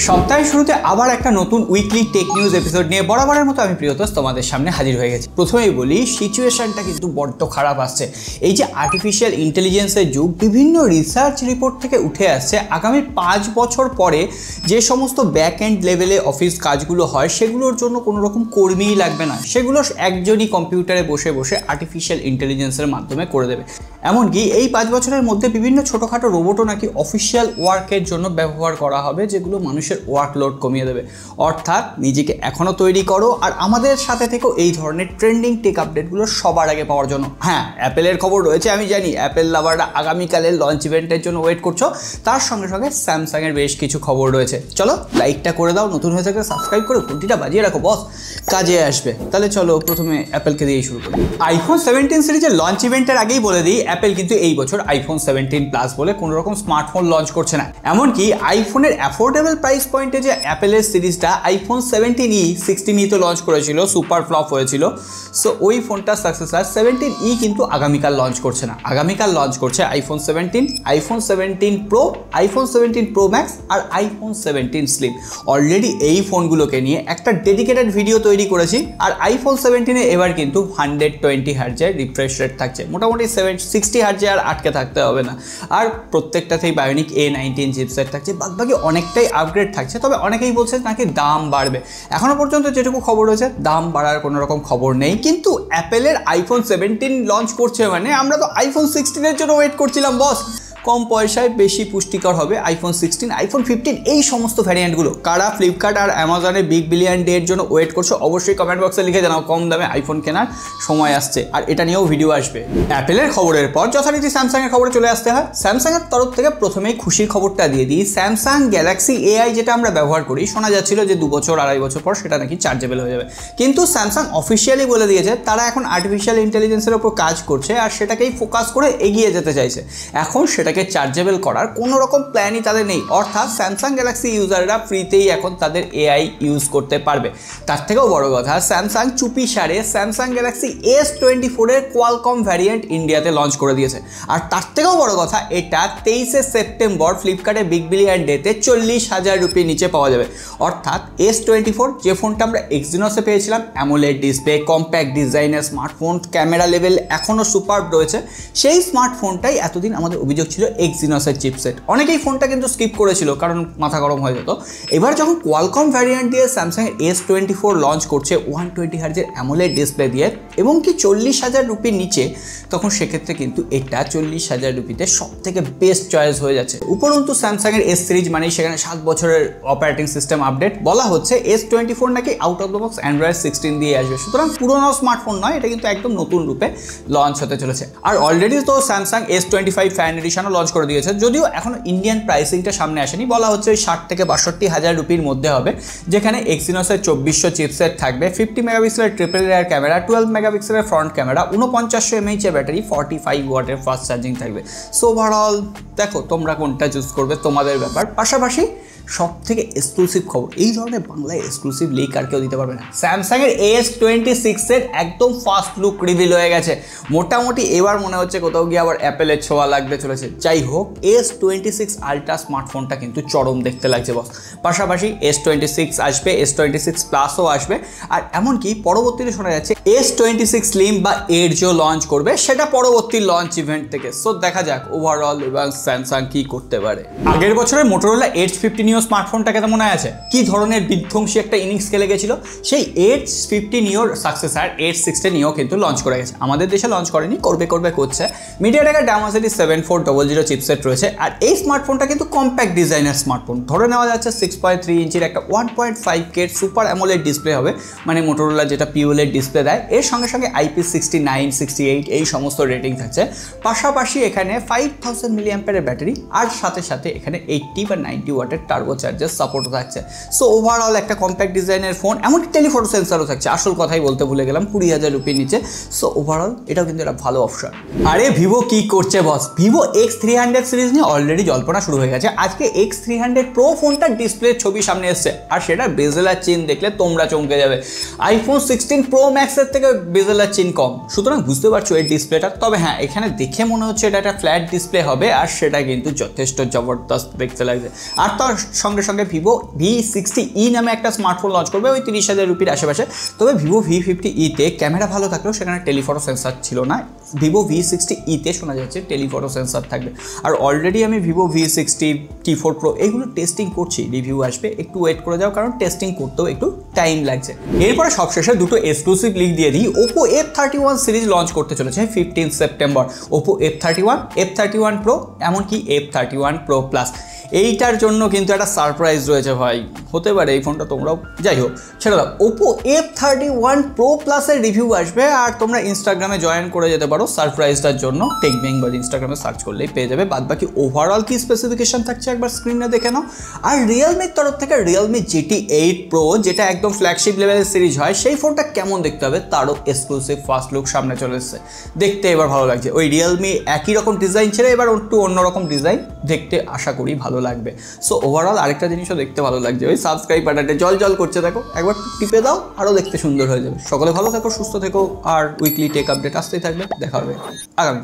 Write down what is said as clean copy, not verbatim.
সপ্তাহের শুরুতে আবার একটা নতুন উইকলি টেক নিউজ এপিসোড নিয়ে বরাবরের মতো আমি প্রিয়তোষ তোমাদের সামনে হাজির হয়ে গেছি। প্রথমেই বলি, সিচুয়েশনটা কিন্তু বড্ড খারাপ আসছে। এই যে আর্টিফিশিয়াল ইন্টেলিজেন্সের যুগ, বিভিন্ন রিসার্চ রিপোর্ট থেকে উঠে আসছে আগামী 5 বছর পরে যে সমস্ত ব্যাক এন্ড লেভেলে অফিস কাজগুলো হয় সেগুলোর জন্য কোনো রকম কর্মীই লাগবে না, সেগুলো একজনই কম্পিউটারে বসে বসে আর্টিফিশিয়াল ইন্টেলিজেন্সের মাধ্যমে করে দেবে। এমনকি এই 5 বছরের মধ্যে বিভিন্ন ছোটোখাটো রোবটও নাকি অফিসিয়াল ওয়ার্কের জন্য ব্যবহার করা হবে, যেগুলো মানুষের ওয়ার্কলোড কমিয়ে দেবে। অর্থাৎ নিজেকে এখনও তৈরি করো আর আমাদের সাথে থেকেও এই ধরনের ট্রেন্ডিং টেক আপডেটগুলো সবার আগে পাওয়ার জন্য। হ্যাঁ, অ্যাপেলের খবর রয়েছে, আমি জানি অ্যাপেল লাভাররা আগামীকালের লঞ্চ ইভেন্টের জন্য ওয়েট করছো। তার সঙ্গে সঙ্গে স্যামসাংয়ের বেশ কিছু খবর রয়েছে। চলো লাইকটা করে দাও, নতুন হয়ে থাকলে সাবস্ক্রাইব করে ঘন্টিটা বাজিয়ে রাখো, বস কাজে আসবে। তাহলে চলো প্রথমে অ্যাপেলকে দিয়েই শুরু করি। আইফোন 17 সিরিজের লঞ্চ ইভেন্টের আগেই বলে দিই, অ্যাপেল কিন্তু এই বছর আইফোন 17 প্লাস বলে কোনো রকম স্মার্টফোন লঞ্চ করছে না। এমনকি আইফোনের অ্যাফোর্ডেবল প্রাইস পয়েন্টে যে অ্যাপেলের সিরিজটা আইফোন 17e 16e তো লঞ্চ করেছিল, সুপার ফ্লপ হয়েছিল। সো ওই ফোনটার সাকসেসর 17e কিন্তু আগামীকাল লঞ্চ করছে না, আগামীকাল লঞ্চ করছে iPhone 17, iPhone 17 pro, iPhone 17 pro max আর আইফোন 17 স্লিম। অলরেডি এই ফোনগুলোকে নিয়ে একটা ডেডিকেটেড ভিডিও তৈরি করেছি। আর আইফোন 17-এ এবার কিন্তু 120 হার্জের রিফ্রেশ রেট থাকছে, মোটামুটি 60 হার্জে আর আটকে থাকতে হবে না। আর প্রত্যেকটাতেই বায়োনিক A19 চিপসেট থাকছে, বাদবাকি অনেকটাই আপগ্রেড থাকছে। তবে অনেকেই বলছে নাকি দাম বাড়বে। এখনও পর্যন্ত যেটুকু খবর রয়েছে দাম বাড়ার কোনো রকম খবর নেই। কিন্তু অ্যাপেলের আইফোন 17 লঞ্চ করছে মানে আমরা তো আইফোন 16-এর জন্য ওয়েট করছিলাম বস। কম পয়সায় বেশি পুষ্টিকর হবে আইফোন 16, আইফোন 15 এই সমস্ত ভ্যারিয়েন্টগুলো। কারা ফ্লিপকার্ট আর অ্যামাজনের বিগ বিলিয়ন ডে এর জন্য ওয়েট করছো অবশ্যই কমেন্ট বক্সে লিখে জানাও। কম দামে আইফোন কেনার সময় আসছে আর এটা নিয়েও ভিডিও আসবে। অ্যাপেলের খবরের পর যথারীতি স্যামসাংয়ের খবরে চলে আসতে হয়। স্যামসাংয়ের তরফ থেকে প্রথমেই খুশির খবরটা দিয়ে দিই। স্যামসাং গ্যালাক্সি AI যেটা আমরা ব্যবহার করি, শোনা যাচ্ছিল যে 2 বছর 2.5 বছর পর সেটা নাকি চার্জেবল হয়ে যাবে। কিন্তু স্যামসাং অফিসিয়ালি বলে দিয়েছে তারা এখন আর্টিফিশিয়াল ইন্টেলিজেন্সের উপর কাজ করছে আর সেটাকেই ফোকাস করে এগিয়ে যেতে চাইছে। এখন সেটাকে চার্জেবল করার কোনো রকম প্ল্যানই তাদের নেই। অর্থাৎ স্যামসাং গ্যালাক্সি ইউজাররা ফ্রিতেই এখন তাদের AI ইউজ করতে পারবে। তার থেকেও বড় কথা, স্যামসাং চুপি সারে স্যামসাং গ্যালাক্সি S24 এর কোয়ালকম ভ্যারিয়েন্ট ইন্ডিয়াতে লঞ্চ করে দিয়েছে। আর তার থেকেও বড় কথা, এটা 23শে সেপ্টেম্বর ফ্লিপকার্টের বিগ বিলিয়ন ডেতে 40,000 রুপির নিচে পাওয়া যাবে। অর্থাৎ S24 যে ফোনটা আমরা এক্সিনোসে পেয়েছিলাম, অ্যামোলেড ডিসপ্লে, কম্প্যাক্ট ডিজাইনের স্মার্টফোন, ক্যামেরা লেভেল এখনও সুপারব রয়েছে, সেই স্মার্টফোনটাই এতদিন আমাদের অভিযোগ ছিল এক্সিনোসের চিপসেট। অনেকেই ফোনটা কিন্তু স্কিপ করেছিল কারণ মাথা গরম হয়ে যেত। এবার যখন কোয়ালকম ভ্যারিয়েন্ট দিয়ে স্যামসাং S24 লঞ্চ করছে 120 হার্জের অ্যামোলেড ডিসপ্লে দিয়ে এবং কি 40,000 রুপির নিচে, তখন সেক্ষেত্রে কিন্তু এটা 40,000 রুপিতে সব থেকে বেস্ট চয়েস হয়ে যাচ্ছে। উপরন্তু স্যামসাংয়ের S সিরিজ মানে সেখানে 7 বছরের অপারেটিং সিস্টেম আপডেট। বলা হচ্ছে S24 নাকি out of the box Android 16 দিয়ে আসবে। সুতরাং পুরোনো স্মার্টফোন নয়, এটা কিন্তু একদম নতুন রূপে লঞ্চ হতে চলেছে। আর অলরেডি তো স্যামসাং S25 ফ্যান এডিশনও লঞ্চ করে দিয়েছে, যদিও এখনো ইন্ডিয়ান প্রাইসিংটা সামনে আসেনি। বলা হচ্ছে ওই 60 থেকে 62,000 রুপির মধ্যে হবে, যেখানে এক্সিনোসের 2400 চিপসেট থাকবে, 50 মেগাপিক্সেলের ট্রিপল লেয়ার ক্যামেরা, 12 মেগাপিক্সেলের ফ্রন্ট ক্যামেরা, 4900 mAh এর ব্যাটারি, 45 ওয়াটের ফাস্ট চার্জিং থাকবে। সো ওভারঅল দেখো তোমরা কোনটা চুজ করবে, তোমাদের ব্যাপার। পাশাপাশি সব থেকে এক্সক্লুসিভ খবর, এই ধরনের বাংলায় এক্সক্লুসিভ লিক আর কেউ দিতে পারবে না। স্যামসাংয়ের S26 এর একদম ফার্স্ট লুক রিভিল হয়ে গেছে। মোটামুটি এবার মনে হচ্ছে কোথাও গিয়ে আবার অ্যাপেলের ছোঁয়া লাগতে চলেছে। যাই হোক, S26 আলট্রা স্মার্টফোনটা কিন্তু চরম দেখতে লাগছে বস। পাশাপাশি S26 আসবে, S26 প্লাসও আসবে। আর এমনকি পরবর্তীতে শোনা যাচ্ছে S26 স্লিম বা এডজও লঞ্চ করবে, সেটা পরবর্তী লঞ্চ ইভেন্ট থেকে। সো দেখা যাক ওভারঅল এবার স্যামসাং কি করতে পারে। আগের বছরের মোটরোলা Edge 50 স্মার্টফোনটাকে তো মনে আছে কি ধরনের বিধ্বংসী একটা ইনিংস খেলে গেছিল। সেই Edge 50 নিওর সাকসেসর Edge 60 নিও কিন্তু লঞ্চ করে গেছে। আমাদের দেশে লঞ্চ করেনি, করছে। মিডিয়াটেকের Dimensity 7400 চিপসেট রয়েছে। আর এই স্মার্টফোনটা কিন্তু কম্প্যাক্ট ডিজাইনের স্মার্টফোন। ধরে নেওয়া যাচ্ছে 6.3 ইঞ্চির একটা 1.5K সুপার অ্যামোলেড ডিসপ্লে হবে, মানে মোটরোলা যেটা POLED ডিসপ্লে দেয়। এর সঙ্গে সঙ্গে IP69, 68 এই সমস্ত রেটিং থাকছে। পাশাপাশি এখানে 5000 mAh এর ব্যাটারি আর সাথে সাথে এখানে 80 বা 90 ওয়াটের টার্বো চার্জের সাপোর্ট থাকছে। সো ওভারঅল একটা কম্প্যাক্ট ডিজাইনের ফোন, এমনকি টেলিফটো সেন্সারও থাকছে। আসল কথাই বলতে ভুলে গেলাম, 20,000 রুপির নিচে। সো ওভারঅল এটাও কিন্তু একটা ভালো অপশন। আরে ভিভো কি করছে বস, ভিভো X300 সিরিজ নিয়ে অলরেডি জল্পনা শুরু হয়ে গেছে। আজকে X300 প্রো ফোনটার ডিসপ্লের ছবি সামনে এসছে আর সেটা বেজেলার চিন দেখলে তোমরা চমকে যাবে। আইফোন 16 প্রো ম্যাক্সের থেকে বেজেলার চিন কম, সুতরাং বুঝতে পারছো এই ডিসপ্লেটা। তবে হ্যাঁ, এখানে দেখে মনে হচ্ছে এটা একটা ফ্ল্যাট ডিসপ্লে হবে আর সেটা কিন্তু যথেষ্ট জবরদস্ত দেখতে লাগছে। আর তার সঙ্গে সঙ্গে ভিভো V60e নামে একটা স্মার্টফোন লঞ্চ করবে ওই 30,000 রুপির আশেপাশে। তবে ভিভো V50e-তে ক্যামেরা ভালো থাকলেও সেখানে টেলিফটো সেন্সার ছিল না। ভিভো V60e-তে শোনা যাচ্ছে টেলিফটো সেন্সার থাকবে। আর অলরেডি আমি ভিভো V60 T4 Pro এগুলো টেস্টিং করছি, রিভিউ আসবে, একটু ওয়েট করে যাও কারণ টেস্টিং করতেও একটু টাইম লাগছে। এরপরে সবশেষে দুটো এক্সক্লুসিভ লিক দিয়ে দিই। ওপো F31 সিরিজ লঞ্চ করতে চলেছে 15 September. Oppo F31, F31 Pro, এমনকি F31 Pro Plus, এইটার জন্য কিন্তু একটা সারপ্রাইজ রয়েছে ভাই। হতে পারে এই ফোনটা তোমরাও, যাই হোক ছেড়ে দাও। ওপো F31 Pro Plus এর রিভিউ আসবে আর তোমরা ইনস্টাগ্রামে জয়েন করে যেতে পারো সারপ্রাইজটার জন্য। টেক বেঙ্গল ইনস্টাগ্রামে সার্চ করলেই পেয়ে যাবে। বাদবাকি ওভারঅল কি স্পেসিফিকেশন থাকছে একবার স্ক্রিনে দেখে নাও। আর রিয়েলমির তরফ থেকে রিয়েলমি GT8 Pro, যেটা একদম ফ্ল্যাগশিপ লেভেলের সিরিজ হয়, সেই ফোনটা কেমন দেখতে হবে তারও এক্সক্লুসিভ ফার্স্ট লুক সামনে চলে এসেছে। দেখতে এবার ভালো লাগছে। ওই রিয়েলমি একই রকম ডিজাইন ছেড়ে এবার একটু অন্যরকম ডিজাইন, দেখতে আশা করি ভালো লাগবে। সো ওভারঅল আরেকটা জিনিসও দেখতে ভালো লাগছে, ওই সাবস্ক্রাইব বাটনটা জল করছে দেখো, একবার টিপে দাও, আরও দেখতে সুন্দর হয়ে যাবে। সকলে ভালো থেকো, সুস্থ থেকো, আর উইকলি টেক আপডেট আসতেই থাকবে। দেখা হবে আগামী।